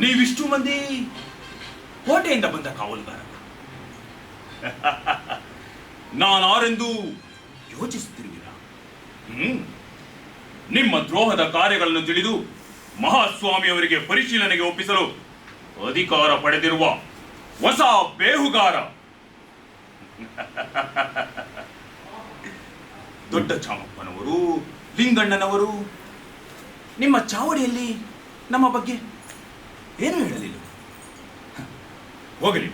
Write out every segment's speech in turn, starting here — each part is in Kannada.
ನೀವಿಷ್ಟು ಮಂದಿ ಕೋಟೆಯಿಂದ ಬಂದ ಕಾವಲುಗಾರ. ನಾನಾರೆಂದು ಯೋಚಿಸುತ್ತಿರುವಿರಾ? ನಿಮ್ಮ ದ್ರೋಹದ ಕಾರ್ಯಗಳನ್ನು ತಿಳಿದು ಮಹಾಸ್ವಾಮಿಯವರಿಗೆ ಪರಿಶೀಲನೆಗೆ ಒಪ್ಪಿಸಲು ಅಧಿಕಾರ ಪಡೆದಿರುವ ಹೊಸ ಬೇಹುಗಾರ. ದೊಡ್ಡ ಚಾಮಪ್ಪನವರು, ಲಿಂಗಣ್ಣನವರು ನಿಮ್ಮ ಚಾವಡಿಯಲ್ಲಿ ನಮ್ಮ ಬಗ್ಗೆ ಏನು ಹೇಳಲಿಲ್ಲ. ಹೋಗಲಿ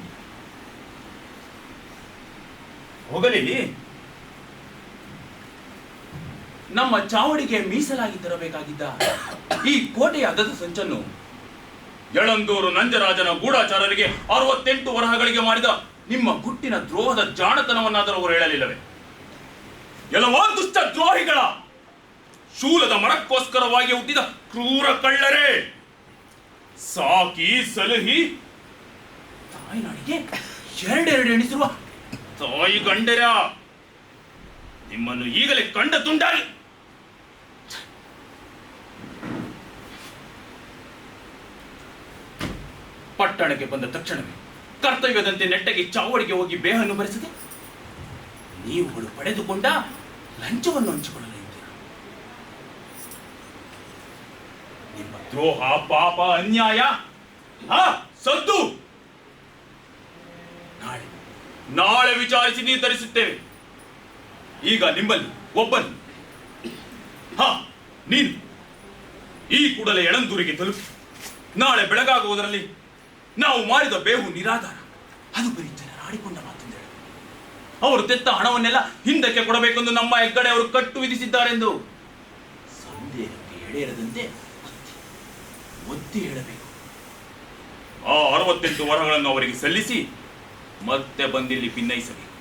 ಹೋಗಲಿ, ನಮ್ಮ ಚಾವಡಿಗೆ ಮೀಸಲಾಗಿ ತರಬೇಕಾಗಿದ್ದ ಈ ಕೋಟೆಯ ಅಗದ ಸಂಚನ್ನು ಯಳಂದೂರು ನಂಜರಾಜನ ಗೂಢಾಚಾರರಿಗೆ 68 ವರಹಗಳಿಗೆ ಮಾಡಿದ ನಿಮ್ಮ ಗುಟ್ಟಿನ ದ್ರೋಹದ ಜಾಣತನವನ್ನಾದರೂ ಅವರು ಹೇಳಲಿಲ್ಲವೇ? ಎಲ್ಲವೋ ದುಷ್ಟ ದ್ರೋಹಿಗಳ, ಶೂಲದ ಮರಕ್ಕೋಸ್ಕರವಾಗಿ ಹುಟ್ಟಿದ ಕ್ರೂರ ಕಳ್ಳರೇ, ಸಾಕಿ ಸಲಹಿ ತಾಯಿನಾಡಿಗೆ ಎರಡೆರಡು ಎಣಿಸಿರುವ ತಾಯಿ ಗಂಡರ, ನಿಮ್ಮನ್ನು ಈಗಲೇ ಕಂಡ ತುಂಡಾಗಿ ಪಟ್ಟಣಕ್ಕೆ ಬಂದ ತಕ್ಷಣವೇ ಕರ್ತವ್ಯದಂತೆ ನೆಟ್ಟಗೆ ಚಾವಡಿಗೆ ಹೋಗಿ ಬೇಹನ್ನು ಬರೆಸದೆ ನೀವುಗಳು ಪಡೆದುಕೊಂಡ ಲಂಚವನ್ನು ಹಂಚಿಕೊಳ್ಳಲು ಇದ್ದೀರ. ನಿಮ್ಮ ದ್ರೋಹ, ಪಾಪ, ಅನ್ಯಾಯ, ಸದ್ದು ನಾಳೆ ವಿಚಾರಿಸಿ ನಿರ್ಧರಿಸುತ್ತೇವೆ. ಈಗ ನಿಮ್ಮಲ್ಲಿ ಒಬ್ಬನು, ನೀನು ಈ ಕೂಡಲೇ ಯಳಂದೂರಿಗೆ ತಲುಪಿ ನಾಳೆ ಬೆಳಗಾಗುವುದರಲ್ಲಿ ನಾವು ಮಾಡಿದ ಬೇವು ನಿರಾಧಾರ, ಅದು ಬರೀ ಜನರಾಡಿಕೊಂಡ ಮಾತೆಂದೇಳು. ಅವರು ತೆತ್ತ ಹಣವನ್ನೆಲ್ಲ ಹಿಂದಕ್ಕೆ ಕೊಡಬೇಕೆಂದು ನಮ್ಮ ಹೆಗ್ಗಡೆ ಅವರು ಕಟ್ಟು ವಿಧಿಸಿದ್ದಾರೆಂದು ಸಂದೇಹಕ್ಕೆ ಎಡೆಯದಂತೆ ಒತ್ತಿ ಹೇಳಬೇಕು. ಆ 68 ವರಗಳನ್ನು ಅವರಿಗೆ ಸಲ್ಲಿಸಿ ಮತ್ತೆ ಬಂದಿಲ್ಲಿ ಭಿನ್ನಯಿಸಬೇಕು.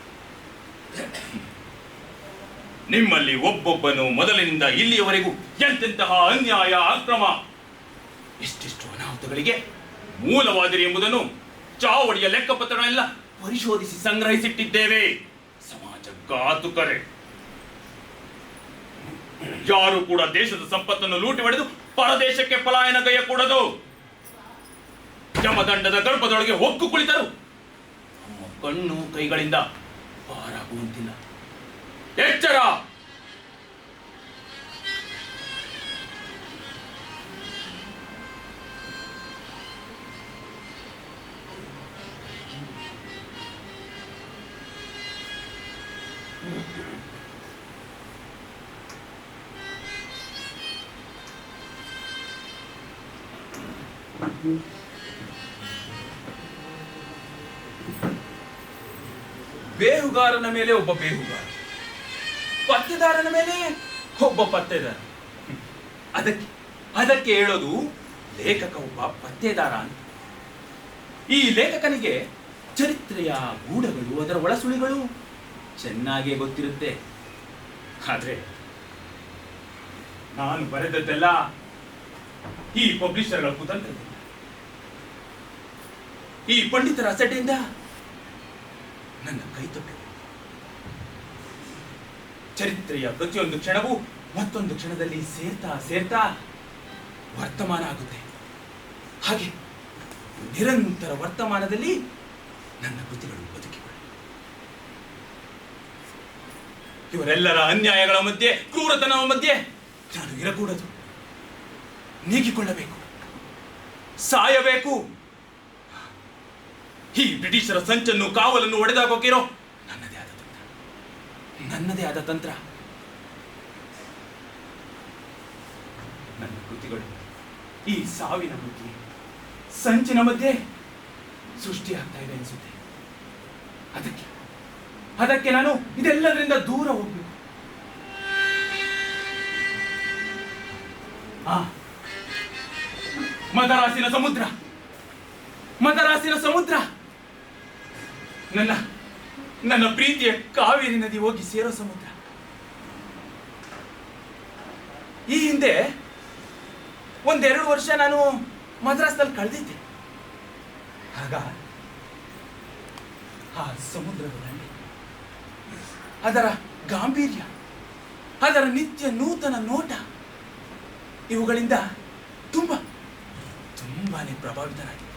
ನಿಮ್ಮಲ್ಲಿ ಒಬ್ಬೊಬ್ಬನು ಮೊದಲಿನಿಂದ ಇಲ್ಲಿಯವರೆಗೂ ಎಂತೆಂತಹ ಅನ್ಯಾಯ, ಅಕ್ರಮ, ಎಷ್ಟೆಷ್ಟು ಅನಾಹುತಗಳಿಗೆ ಮೂಲವಾದಿರಿ ಎಂಬುದನ್ನು ಚಾವಡಿಯ ಲೆಕ್ಕಪತ್ರಗಳೆಲ್ಲ ಪರಿಶೋಧಿಸಿ ಸಂಗ್ರಹಿಸಿಟ್ಟಿದ್ದೇವೆ. ಸಮಾಜ ಘಾತುಕರೇ, ಯಾರು ಕೂಡ ದೇಶದ ಸಂಪತ್ತನ್ನು ಲೂಟಿ ಹೊಡೆದು ಪರದೇಶಕ್ಕೆ ಪಲಾಯನಗೈಯ ಕೂಡದು. ಜಮದಂಡದ ಗರ್ಭದೊಳಗೆ ಹೊಕ್ಕು ಕುಳಿತರು ನಮ್ಮ ಕಣ್ಣು ಕೈಗಳಿಂದ ಪಾರಾಗುವಂತಿಲ್ಲ. ಎಚ್ಚರ! ಬೇಹುಗಾರನ ಮೇಲೆ ಒಬ್ಬ ಬೇಹುಗಾರ, ಪತ್ತೆದಾರನ ಮೇಲೆ ಒಬ್ಬ ಪತ್ತೆದಾರ. ಅದಕ್ಕೆ ಹೇಳೋದು ಲೇಖಕ ಒಬ್ಬ ಪತ್ತೆದಾರ ಅಂತ. ಈ ಲೇಖಕನಿಗೆ ಚರಿತ್ರೆಯ ಗೂಢಗಳು, ಅದರ ಒಳಸುಳಿಗಳು ಚೆನ್ನಾಗೇ ಗೊತ್ತಿರುತ್ತೆ. ಆದ್ರೆ ನಾನು ಬರೆದದ್ದೆಲ್ಲ ಈ ಪಬ್ಲಿಷರ್ಗಳ ಕುತಂತ್ರದಿಂದ, ಈ ಪಂಡಿತರ ಅಸಡ್ಡೆಯಿಂದ ನನ್ನ ಕೈ ತಪ್ಪಿ ಚರಿತ್ರೆಯ ಪ್ರತಿಯೊಂದು ಕ್ಷಣವೂ ಮತ್ತೊಂದು ಕ್ಷಣದಲ್ಲಿ ಸೇರ್ತಾ ವರ್ತಮಾನ ಆಗುತ್ತೆ. ಹಾಗೆ ನಿರಂತರ ವರ್ತಮಾನದಲ್ಲಿ ನನ್ನ ಕೃತಿಗಳು ಬದುಕಿವೆ. ಇವರೆಲ್ಲರ ಅನ್ಯಾಯಗಳ ಮಧ್ಯೆ, ಕ್ರೂರತನದ ಮಧ್ಯೆ ನಾನು ಇರಕೂಡದು. ನೀಗಿಕೊಳ್ಳಬೇಕು, ಸಾಯಬೇಕು. ಈ ಬ್ರಿಟಿಷರ ಸಂಚನ್ನು, ಕಾವಲನ್ನು ಒಡೆದಾಕೋಕಿರೋ ನನ್ನದೇ ಆದ ತಂತ್ರ. ನನ್ನ ಕೃತಿಗಳು ಈ ಸಾವಿನ ಮಧ್ಯೆ, ಸಂಚಿನ ಮಧ್ಯೆ ಸೃಷ್ಟಿಯಾಗ್ತಾ ಇದೆ ಅನಿಸುತ್ತೆ. ಅದಕ್ಕೆ ನಾನು ಇದೆಲ್ಲದರಿಂದ ದೂರ ಹೋಗ್ಬೇಕು. ಮದರಾಸಿನ ಸಮುದ್ರ ನನ್ನ ಪ್ರೀತಿಯ ಕಾವೇರಿ ನದಿ ಹೋಗಿ ಸೇರೋ ಸಮುದ್ರ. ಈ ಹಿಂದೆ 1-2 ವರ್ಷ ನಾನು ಮದ್ರಾಸ್ನಲ್ಲಿ ಕಳೆದಿದ್ದೆ. ಆಗ ಆ ಸಮುದ್ರದ ದಂಡೆ, ಅದರ ಗಾಂಭೀರ್ಯ, ಅದರ ನಿತ್ಯ ನೂತನ ನೋಟ ಇವುಗಳಿಂದ ತುಂಬಾನೇ ಪ್ರಭಾವಿತನಾಗಿದೆ.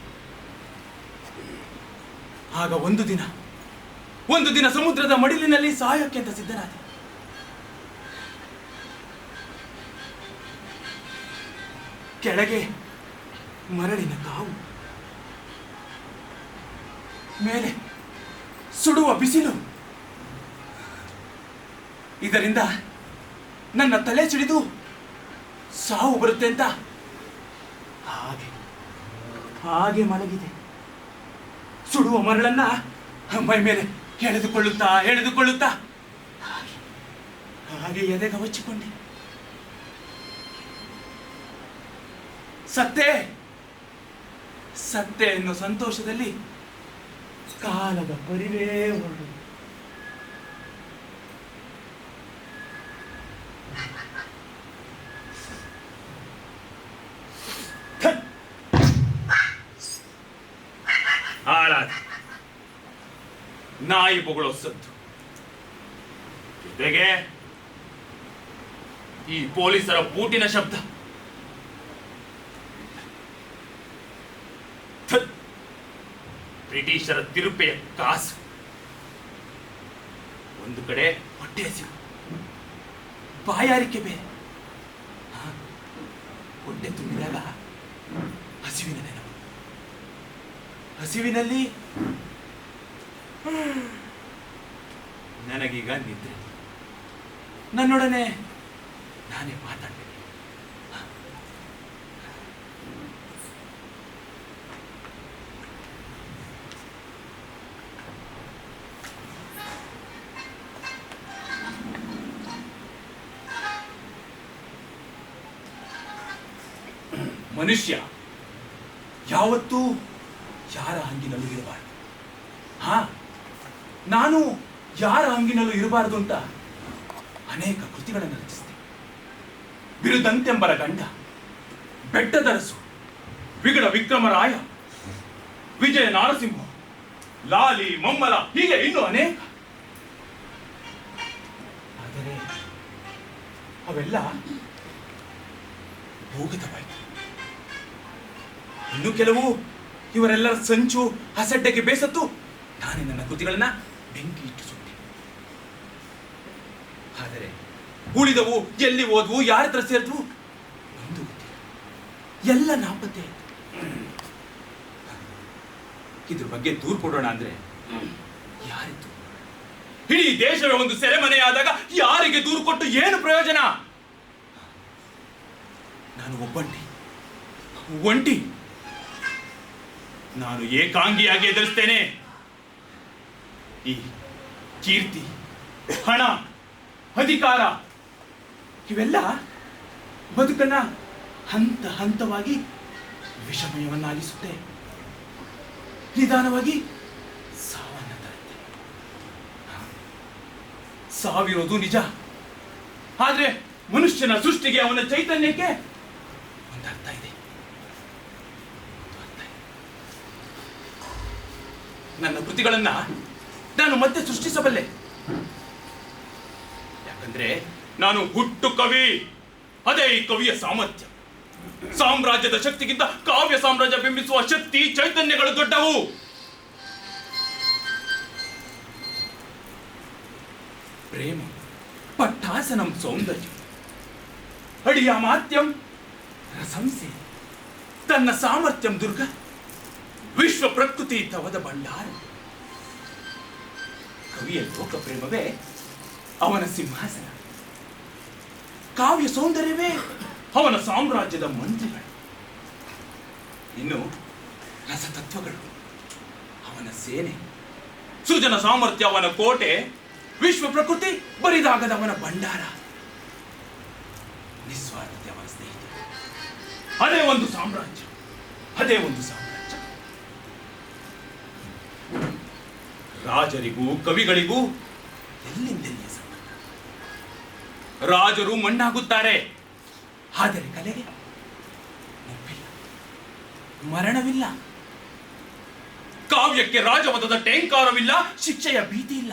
ಆಗ ಒಂದು ದಿನ ಸಮುದ್ರದ ಮಡಿಲಿನಲ್ಲಿ ಸಾಯಕ್ಕೆ ಅಂತ ಸಿದ್ಧನಾದೆ. ಕೆಳಗೆ ಮರಳಿನ ಕಾವು, ಮೇಲೆ ಸುಡುವ ಬಿಸಿಲು. ಇದರಿಂದ ನನ್ನ ತಲೆ ಸಿಡಿದು ಸಾವು ಬರುತ್ತೆ ಅಂತ ಹಾಗೆ ಮಲಗಿದೆ. ಸುಡುವ ಮರಳನ್ನ ಮೈ ಮೇಲೆ ಎಳೆದುಕೊಳ್ಳುತ್ತಾ ಹಾಗೆ ಎದೆಗವಚ್ಚಿಕೊಂಡೆ. ಸತ್ತೆ ಎನ್ನುವ ಸಂತೋಷದಲ್ಲಿ ಕಾಲದ ಪರಿವೇ ಹೊರಡು. ಹಾಳಾದ ನಾಯಿ ಬೊಗಳೋ ಸದ್ದು ಜೊತೆಗೆ ಈ ಪೊಲೀಸರ ಬೂಟಿನ ಶಬ್ದ. ಬ್ರಿಟಿಷರ ತಿರುಪೆಯ ಕಾಸು. ಒಂದು ಕಡೆ ಹೊಟ್ಟೆ ಹಸಿವು, ಬಾಯಾರಿಕೆ ಬೇರೆ. ಹೊಟ್ಟೆ ತುಂಬಿದಾಗ ಹಸಿವಿನ ನೆನಪು. ಹಸಿವಿನಲ್ಲಿ ನನಗೀಗ ನಿದ್ರೆ. ನನ್ನೊಡನೆ ನಾನೇ ಮಾತಾಡ್ಬೇಕು. ಮನುಷ್ಯ ಯಾವತ್ತೂ ಯಾರ ಹಂಗಿನಲ್ಲೂ ಇರಬಾರದು. ನಾನು ಯಾರ ಹಂಗಿನಲ್ಲೂ ಇರಬಾರದು ಅಂತ ಅನೇಕ ಕೃತಿಗಳನ್ನು ರಚಿಸಿದೆ. ಬಿರುದಂತೆಂಬರ ಗಂಡ, ಬೆಟ್ಟದರಸು, ವಿಗಡ ವಿಕ್ರಮರಾಯ, ವಿಜಯ ನಾರಸಿಂಹ, ಲಾಲಿ ಮಮ್ಮಲ, ಹೀಗೆ ಇನ್ನೂ ಅನೇಕ. ಆದರೆ ಅವೆಲ್ಲ ಭೂಗತವಾಯಿತು. ಇನ್ನು ಕೆಲವು ಇವರೆಲ್ಲರ ಸಂಚು ಅಸಡ್ಡೆಗೆ ಬೇಸತ್ತು ನಾನೇ ನನ್ನ ಕೃತಿಗಳನ್ನ ಬೆಂಕಿ ಇಟ್ಟು ಸುಟ್ಟೆ. ಆದರೆ ಉಳಿದವು ಎಲ್ಲಿ ಓದ್ವು, ಯಾರ ಹತ್ರ ಸೇರಿದ್ವು ಒಂದು ಗೊತ್ತಿಲ್ಲ. ಎಲ್ಲ ನಾಪತ್ತೆ. ಇದ್ರ ಬಗ್ಗೆ ದೂರು ಕೊಡೋಣ ಅಂದ್ರೆ ಯಾರಿತ್ತು? ಇಡೀ ದೇಶವೇ ಒಂದು ಸೆರೆಮನೆಯಾದಾಗ ಯಾರಿಗೆ ದೂರು ಕೊಟ್ಟು ಏನು ಪ್ರಯೋಜನ? ನಾನು ಒಂಟಿ. ನಾನು ಏಕಾಂಗಿಯಾಗಿ ಎದುರಿಸ್ತೇನೆ. ಈ ಕೀರ್ತಿ, ಹಣ, ಅಧಿಕಾರ ಇವೆಲ್ಲ ಬದುಕನ್ನ ಹಂತವಾಗಿ ವಿಷಮಯವನ್ನಾಗಿಸುತ್ತೆ. ನಿಧಾನವಾಗಿ ಸಾವನ್ನ ತರುತ್ತೆ. ಸಾವಿರೋದು ನಿಜ. ಆದ್ರೆ ಮನುಷ್ಯನ ಸೃಷ್ಟಿಗೆ, ಅವನ ಚೈತನ್ಯಕ್ಕೆ ಒಂದು ಅರ್ಥ ಇದೆ. ನನ್ನ ಕೃತಿಗಳನ್ನ ನಾನು ಮತ್ತೆ ಸೃಷ್ಟಿಸಬಲ್ಲೆ. ಯಾಕಂದ್ರೆ ನಾನು ಹುಟ್ಟು ಕವಿ. ಅದೇ ಈ ಕವಿಯ ಸಾಮರ್ಥ್ಯ. ಸಾಮ್ರಾಜ್ಯದ ಶಕ್ತಿಗಿಂತ ಕಾವ್ಯ ಸಾಮ್ರಾಜ್ಯ ಬಿಂಬಿಸುವ ಶಕ್ತಿ, ಚೈತನ್ಯಗಳು ದೊಡ್ಡವು. ಪ್ರೇಮ ಪಟ್ಟಾಸನಂ ಸೌಂದರ್ಯ ಅಡಿಯಾಮಾತ್ಯಂ ರಸಂಸೆ ತನ್ನ ಸಾಮರ್ಥ್ಯಂ ದುರ್ಗ ವಿಶ್ವ ಪ್ರಕೃತಿ ತವದ ಭಂಡಾರ. ಕವಿಯ ಲೋಕ ಪ್ರೇಮವೇ ಅವನ ಸಿಂಹಾಸನ. ಕಾವ್ಯ ಸೌಂದರ್ಯವೇ ಅವನ ಸಾಮ್ರಾಜ್ಯದ ಮಂತ್ರಿಗಳು. ಇನ್ನು ರಸತತ್ವಗಳು ಅವನ ಸೇನೆ. ಸೃಜನ ಸಾಮರ್ಥ್ಯ ಅವನ ಕೋಟೆ. ವಿಶ್ವ ಪ್ರಕೃತಿ ಬರಿದಾಗದವನ ಭಂಡಾರ. ನಿಸ್ವಾರ್ಥತೆ ಅವನ ಸ್ನೇಹಿತ. ಅದೇ ಒಂದು ಸಾಮ್ರಾಜ್ಯ. ರಾಜರಿಗೂ ಕವಿಗಳಿಗೂ ಎಲ್ಲಿಂದೆಲ್ಲಿಯ ಸಂಬಂಧ. ರಾಜರು ಮಣ್ಣಾಗುತ್ತಾರೆ, ಆದರೆ ಕಲೆಗೆ ನೆನಪಿಲ್ಲ, ಮರಣವಿಲ್ಲ. ಕಾವ್ಯಕ್ಕೆ ರಾಜಮತದ ಟೇಂಕಾರವಿಲ್ಲ, ಶಿಕ್ಷೆಯ ಭೀತಿ ಇಲ್ಲ.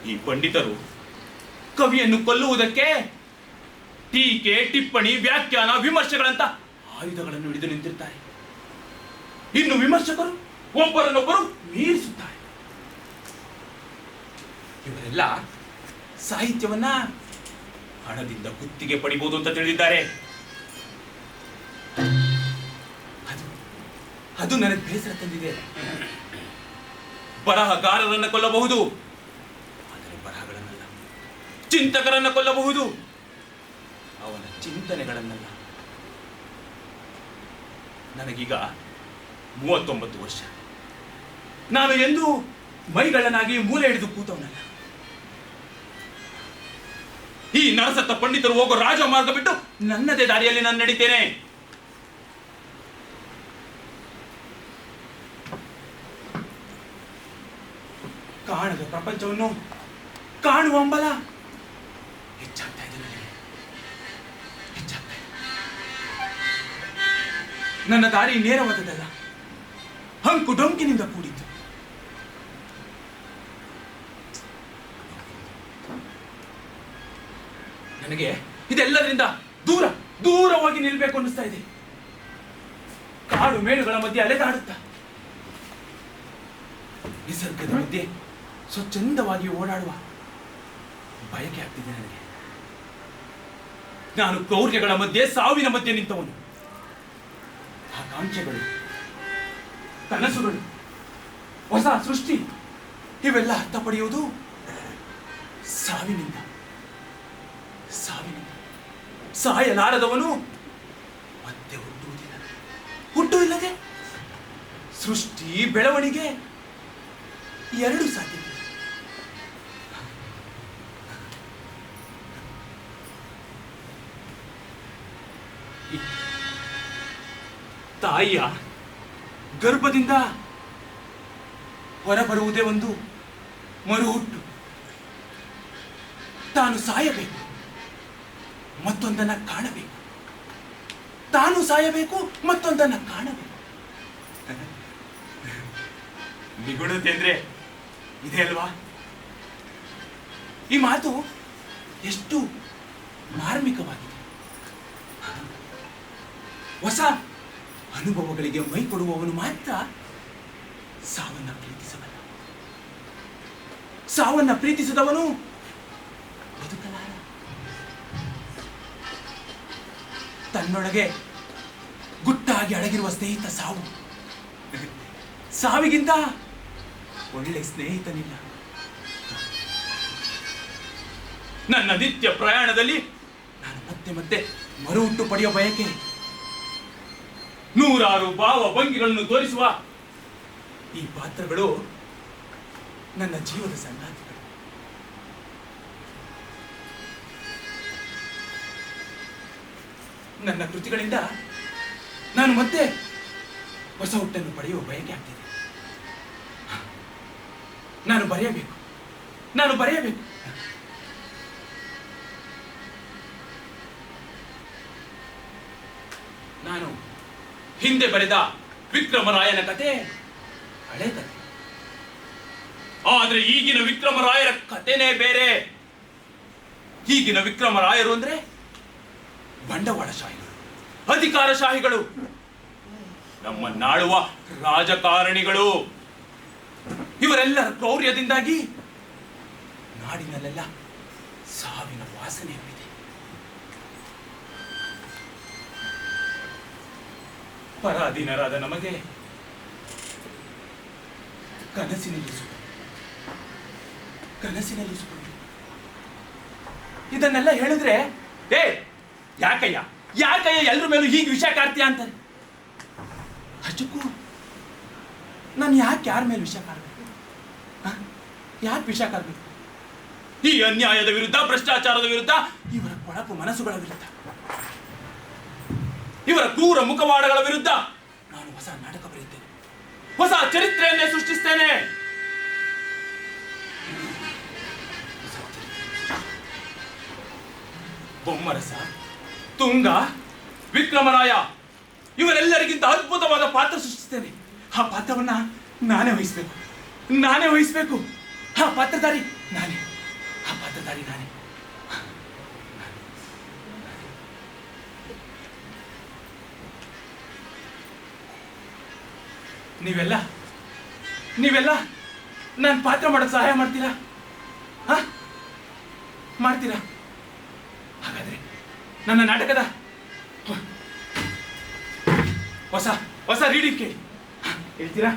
ಈ ಪಂಡಿತರು ಕವಿಯನ್ನು ಕೊಲ್ಲುವುದಕ್ಕೆ ಟೀಕೆ, ಟಿಪ್ಪಣಿ, ವ್ಯಾಖ್ಯಾನ, ವಿಮರ್ಶೆಗಳಂತ ಆಯುಧಗಳನ್ನು ಹಿಡಿದು ನಿಂತಿರ್ತಾರೆ. ಇನ್ನು ವಿಮರ್ಶಕರು ಒಬ್ಬರನ್ನೊಬ್ಬರು ಮೀರಿಸುತ್ತಾರೆ. ಇವರೆಲ್ಲ ಸಾಹಿತ್ಯವನ್ನ ಹಣದಿಂದ ಗುತ್ತಿಗೆ ಪಡಿಬಹುದು ಅಂತ ತಿಳಿದಿದ್ದಾರೆ. ಅದು ನನಗೆ ಬೇಸರ ತಂದಿದೆ. ಬರಹಗಾರರನ್ನ ಕೊಲ್ಲಬಹುದು, ಆದರೆ ಬರಹಗಳನ್ನಲ್ಲ. ಚಿಂತಕರನ್ನ ಕೊಲ್ಲಬಹುದು, ಅವನ ಚಿಂತನೆಗಳನ್ನಲ್ಲ. ನನಗೀಗ 39 ವರ್ಷ. ನಾನು ಎಂದೂ ಮೈಗಳ್ಳನಾಗಿ ಮೂಲೆ ಹಿಡಿದು ಕೂತವನಲ್ಲ. ಈ ನರಸತ್ತ ಪಂಡಿತರು ಹೋಗೋ ರಾಜ ಮಾರ್ಗ ಬಿಟ್ಟು ನನ್ನದೇ ದಾರಿಯಲ್ಲಿ ನಾನು ನಡೀತೇನೆ. ಕಾಣದ ಪ್ರಪಂಚವನ್ನು ಕಾಣುವ ಹಂಬಲ ಹೆಚ್ಚಾಗ್ತಾ ಇದೆ ನನಗೆ, ಹೆಚ್ಚಾಗ್ತಾ ಇದೆ. ನನ್ನ ದಾರಿ ನೇರವಾದದಲ್ಲ, ಹಂಕು ಡೊಂಕಿನಿಂದ ಕೂಡಿದ್ದು. ನನಗೆ ಇದೆಲ್ಲದರಿಂದ ದೂರ ದೂರವಾಗಿ ನಿಲ್ಬೇಕು ಅನ್ನಿಸ್ತಾ ಇದೆ. ಕಾಡು ಮೇಡುಗಳ ಮಧ್ಯೆ ಅಲೆದಾಡುತ್ತಾ ನಿಸರ್ಗದ ಮಧ್ಯೆ ಸ್ವಚ್ಛಂದವಾಗಿ ಓಡಾಡುವ ಬಯಕೆ ಆಗ್ತಿದೆ ನನಗೆ. ನಾನು ಕ್ರೌರ್ಯಗಳ ಮಧ್ಯೆ, ಸಾವಿನ ಮಧ್ಯೆ ನಿಂತವನು. ಆಕಾಂಕ್ಷೆಗಳು, ಕನಸುಗಳು, ಹೊಸ ಸೃಷ್ಟಿ ಇವೆಲ್ಲ ಅರ್ಥ ಪಡೆಯುವುದು ಸಾವಿನಿಂದ. ಸಾವಿನಿಂದ ಸಾಯಲಾರದವನು ಮತ್ತೆ ಹುಟ್ಟುವುದಿಲ್ಲ. ಹುಟ್ಟು ಇಲ್ಲದೆ ಸೃಷ್ಟಿ, ಬೆಳವಣಿಗೆ ಎರಡು ಸಾಧ್ಯ. ತಾಯಿಯ ಗರ್ಭದಿಂದ ಹೊರಬರುವುದೇ ಒಂದು ಮರುಹುಟ್ಟು. ತಾನು ಸಾಯಬೇಕು, ಮತ್ತೊಂದನ್ನ ಕಾಣಬೇಕು. ತಾನು ಸಾಯಬೇಕು, ಮತ್ತೊಂದನ್ನ ಕಾಣಬೇಕು. ನಿಗುಣತೆ ಅಂದ್ರೆ ಇದೆ ಅಲ್ವಾ? ಈ ಮಾತು ಎಷ್ಟು ಮಾರ್ಮಿಕವಾಗಿದೆ. ಹೊಸ ಅನುಭವಗಳಿಗೆ ಮೈ ಕೊಡುವವನು ಮಾತ್ರ ಸಾವನ್ನ ಪ್ರೀತಿಸಬಲ್ಲ. ಸಾವನ್ನ ಪ್ರೀತಿಸಿದವನು ಬದುಕಲಾರ. ತನ್ನೊಳಗೆ ಗುಟ್ಟಾಗಿ ಅಡಗಿರುವ ಸ್ನೇಹಿತ ಸಾವು. ಸಾವಿಗಿಂತ ಒಳ್ಳೆ ಸ್ನೇಹಿತನಿಲ್ಲ. ನನ್ನ ನಿತ್ಯ ಪ್ರಯಾಣದಲ್ಲಿ ನಾನು ಮತ್ತೆ ಮತ್ತೆ ಮರುಹುಟ್ಟು ಪಡೆಯುವ ಬಯಕೆ. ನೂರಾರು ಭಾವ ಭಂಗಿಗಳನ್ನು ತೋರಿಸುವ ಈ ಪಾತ್ರಗಳು ನನ್ನ ಜೀವದ ಸಂಗಾತಿಗಳು. ನನ್ನ ಕೃತಿಗಳಿಂದ ನಾನು ಮತ್ತೆ ಹೊಸ ಹುಟ್ಟನ್ನು ಪಡೆಯುವ ಬಯಕೆ ಆಗ್ತಿದೆ. ನಾನು ಬರೆಯಬೇಕು, ನಾನು ಬರೆಯಬೇಕು. ನಾನು ಹಿಂದೆ ಬರೆದ ವಿಕ್ರಮರಾಯನ ಕತೆ ಹಳೆ ಕತೆ. ಆದ್ರೆ ಈಗಿನ ವಿಕ್ರಮರಾಯರ ಕತೆನೇ ಬೇರೆ. ಈಗಿನ ವಿಕ್ರಮರಾಯರು ಅಂದ್ರೆ ಬಂಡವಾಳಶಾಹಿಗಳು, ಅಧಿಕಾರಶಾಹಿಗಳು, ನಮ್ಮನ್ನಾಳುವ ರಾಜಕಾರಣಿಗಳು. ಇವರೆಲ್ಲರ ಕ್ರೌರ್ಯದಿಂದಾಗಿ ನಾಡಿನಲ್ಲೆಲ್ಲ ಸಾವಿನ ವಾಸನೆ ಹಬ್ಬಿದೆ. ಪರಾಧೀನರಾದ ನಮಗೆ ಕನಸಿನಲ್ಲಿ ಸುಖ. ಇದನ್ನೆಲ್ಲ ಹೇಳಿದ್ರೆ ಯಾಕಯ್ಯ ಎಲ್ರ ಮೇಲೂ ಹೀಗೆ ವಿಷ ಕಾರ್ತೀಯ ಅಂತಾರೆ. ಅಷ್ಟಕ್ಕೂ ನಾನು ಯಾಕೆ ಯಾರ ಮೇಲೆ ವಿಷ ಕಾರಬೇಕು? ಯಾಕೆ ವಿಷ ಕಾರಬೇಕು? ಈ ಅನ್ಯಾಯದ ವಿರುದ್ಧ, ಭ್ರಷ್ಟಾಚಾರದ ವಿರುದ್ಧ, ಇವರ ಕೊಳಕು ಮನಸ್ಸುಗಳ ವಿರುದ್ಧ, ಇವರ ಕ್ರೂರ ಮುಖವಾಡಗಳ ವಿರುದ್ಧ ನಾನು ಹೊಸ ನಾಟಕ ಬರೆಯುತ್ತೇನೆ, ಹೊಸ ಚರಿತ್ರೆಯನ್ನೇ ಸೃಷ್ಟಿಸ್ತೇನೆ. ಬೊಮ್ಮರಸ, ತುಂಗ, ವಿಕ್ರಮರಾಯ ಇವರೆಲ್ಲರಿಗಿಂತ ಅದ್ಭುತವಾದ ಪಾತ್ರ ಸೃಷ್ಟಿಸ್ತೇನೆ. ಆ ಪಾತ್ರವನ್ನ ನಾನೇ ವಹಿಸಬೇಕು. ಆ ಪಾತ್ರಧಾರಿ ನಾನೇ. ನೀವೆಲ್ಲ ನೀವೆಲ್ಲ ನಾನು ಪಾತ್ರ ಮಾಡೋಕ್ಕೆ ಸಹಾಯ ಮಾಡ್ತೀರಾ? ಮಾಡ್ತೀರಾ? ಹಾಗಾದ್ರೆ ನನ್ನ ನಾಟಕದ ಹೊಸ ಹೊಸ ರೀಡಿಂಗ್ ಕೇಳಿ ಹೇಳ್ತೀರಾ?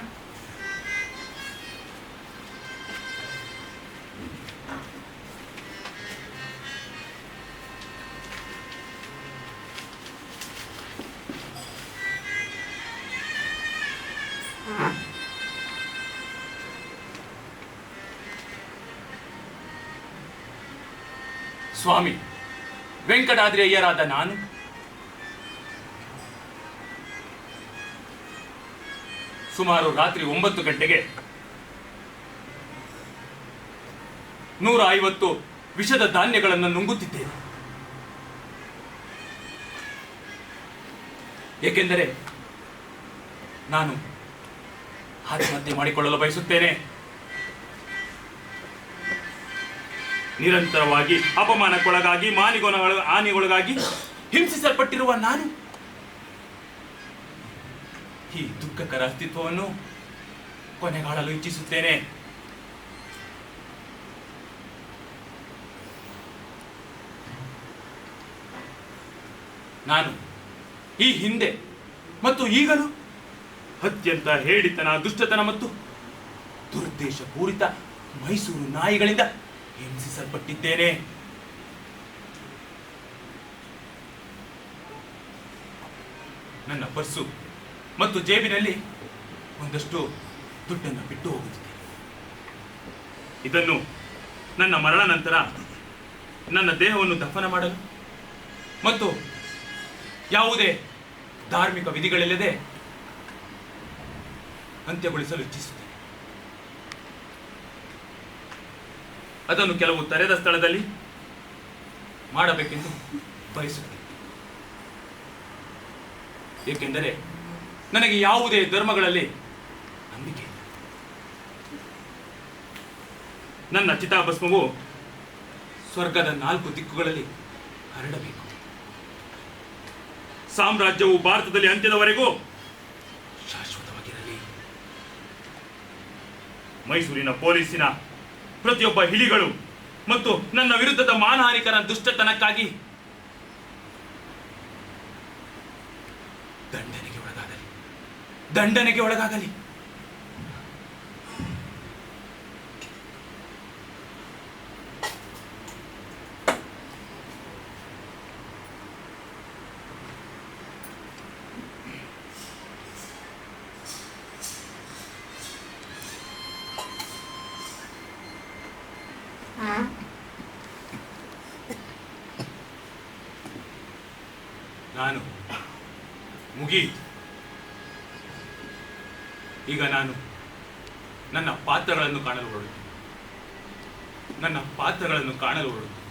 ಸ್ವಾಮಿ ವೆಂಕಟಾದ್ರಿ ಅಯ್ಯರಾದ ನಾನು ಸುಮಾರು ರಾತ್ರಿ 9 ಗಂಟೆಗೆ 150 ವಿಷದ ಧಾನ್ಯಗಳನ್ನು ನುಂಗುತ್ತಿದ್ದೇನೆ. ಏಕೆಂದರೆ ನಾನು ಆತ್ಮಹತ್ಯೆ ಮಾಡಿಕೊಳ್ಳಲು ಬಯಸುತ್ತೇನೆ. ನಿರಂತರವಾಗಿ ಅಪಮಾನಕ್ಕೊಳಗಾಗಿ ಹಾನಿಗೊಳಗಾಗಿ ಹಿಂಸಿಸಲ್ಪಟ್ಟಿರುವ ನಾನು ಈ ದುಃಖಕರ ಅಸ್ತಿತ್ವವನ್ನು ಕೊನೆಗಾಣಲು ಇಚ್ಛಿಸುತ್ತೇನೆ. ನಾನು ಈ ಹಿಂದೆ ಮತ್ತು ಈಗಲೂ ಅತ್ಯಂತ ಹೇಡಿತನ, ದುಷ್ಟತನ ಮತ್ತು ದುರುದ್ದೇಶ ಪೂರಿತ ಮೈಸೂರು ನಾಯಿಗಳಿಂದ ಹಿಂಸಿಸಲ್ಪಟ್ಟಿದ್ದೇನೆ. ನನ್ನ ಪರ್ಸು ಮತ್ತು ಜೇಬಿನಲ್ಲಿ ಒಂದಷ್ಟು ದುಡ್ಡನ್ನು ಬಿಟ್ಟು ಹೋಗುತ್ತಿದೆ. ಇದನ್ನು ನನ್ನ ಮರಣ ನಂತರ ನನ್ನ ದೇಹವನ್ನು ದಫನ ಮಾಡಲು ಮತ್ತು ಯಾವುದೇ ಧಾರ್ಮಿಕ ವಿಧಿಗಳಿಲ್ಲದೆ ಅಂತ್ಯಗೊಳಿಸಲು ಇಚ್ಛಿಸುತ್ತೇನೆ. ಅದನ್ನು ಕೆಲವು ತೆರೆದ ಸ್ಥಳದಲ್ಲಿ ಮಾಡಬೇಕೆಂದು ಬಯಸುತ್ತೇನೆ. ಏಕೆಂದರೆ ನನಗೆ ಯಾವುದೇ ಧರ್ಮಗಳಲ್ಲಿ ನಂಬಿಕೆ ಇಲ್ಲ. ನನ್ನ ಚಿತಾಭಸ್ಮವು ಸ್ವರ್ಗದ 4 ದಿಕ್ಕುಗಳಲ್ಲಿ ಹರಡಬೇಕು. ಸಾಮ್ರಾಜ್ಯವು ಭಾರತದಲ್ಲಿ ಅಂತ್ಯದವರೆಗೂ ಶಾಶ್ವತವಾಗಿರಲಿ. ಮೈಸೂರಿನ ಪೊಲೀಸಿನ ಪ್ರತಿಯೊಬ್ಬ ಹಿಲಿಗಳು ಮತ್ತು ನನ್ನ ವಿರುದ್ಧದ ಮಾನಹಾನಿಕರ ದುಷ್ಟತನಕ್ಕಾಗಿ ದಂಡನೆಗೆ ಒಳಗಾಗಲಿ. ನಾನು ಮುಗಿಯಿತು. ಈಗ ನಾನು ನನ್ನ ಪಾತ್ರಗಳನ್ನು ಕಾಣಲು ಹೊರಡುತ್ತೇನೆ. ನನ್ನ ಪಾತ್ರಗಳನ್ನು ಕಾಣಲು ಹೊರಡುತ್ತೇನೆ.